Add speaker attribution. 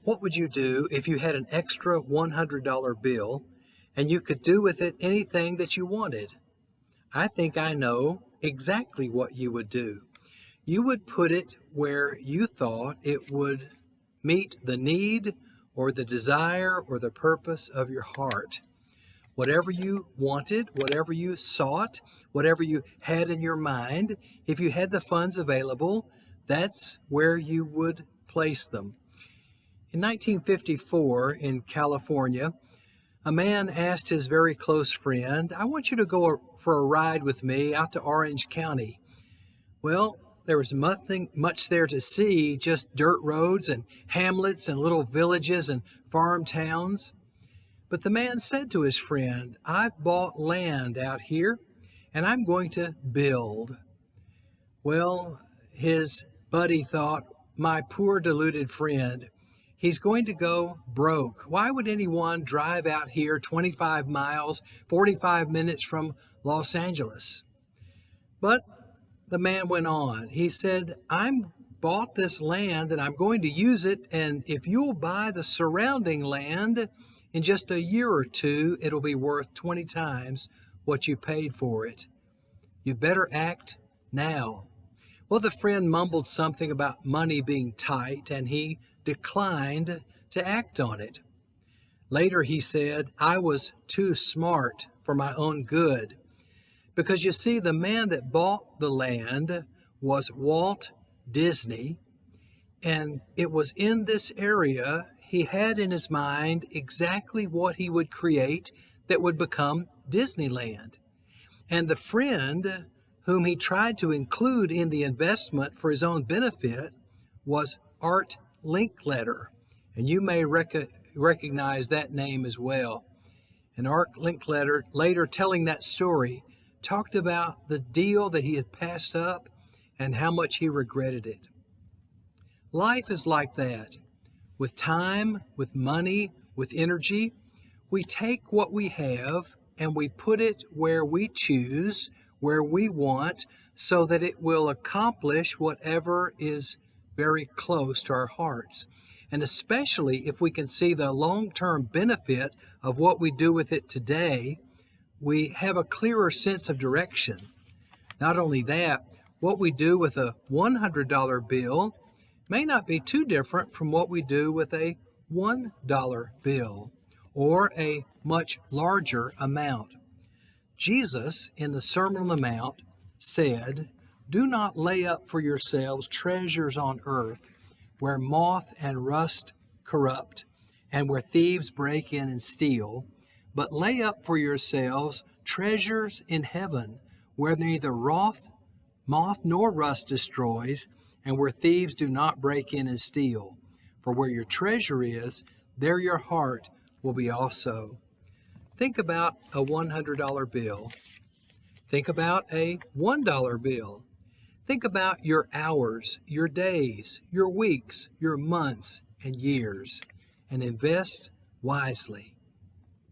Speaker 1: What would you do if you had an extra $100 bill and you could do with it anything that you wanted? I think I know exactly what you would do. You would put it where you thought it would meet the need or the desire or the purpose of your heart. Whatever you wanted, whatever you sought, whatever you had in your mind, if you had the funds available, that's where you would place them. In 1954, in California, a man asked his very close friend, "I want you to go for a ride with me out to Orange County." Well, there was nothing much there to see, just dirt roads and hamlets and little villages and farm towns. But the man said to his friend, "I've bought land out here and I'm going to build." Well, his buddy thought, "My poor deluded friend, he's going to go broke. Why would anyone drive out here 25 miles, 45 minutes from Los Angeles?" But the man went on. He said, "I'm bought this land and I'm going to use it, and if you'll buy the surrounding land, in just a year or two, it'll be worth 20 times what you paid for it. You better act now." Well, the friend mumbled something about money being tight, and he declined to act on it. Later he said, "I was too smart for my own good." Because you see, the man that bought the land was Walt Disney, and it was in this area he had in his mind exactly what he would create that would become Disneyland. And the friend whom he tried to include in the investment for his own benefit was Art Linkletter, and you may recognize that name as well. And Art Linkletter, later telling that story, talked about the deal that he had passed up and how much he regretted it. Life is like that. With time, with money, with energy, we take what we have and we put it where we choose, where we want, so that it will accomplish whatever is very close to our hearts. And especially if we can see the long-term benefit of what we do with it today, we have a clearer sense of direction. Not only that, what we do with a $100 bill may not be too different from what we do with a $1 bill or a much larger amount. Jesus, in the Sermon on the Mount, said, "Do not lay up for yourselves treasures on earth, where moth and rust corrupt, and where thieves break in and steal, but lay up for yourselves treasures in heaven, where neither moth nor rust destroys, and where thieves do not break in and steal. For where your treasure is, there your heart will be also." Think about a $100 bill. Think about a $1 bill. Think about your hours, your days, your weeks, your months, and years, and invest wisely.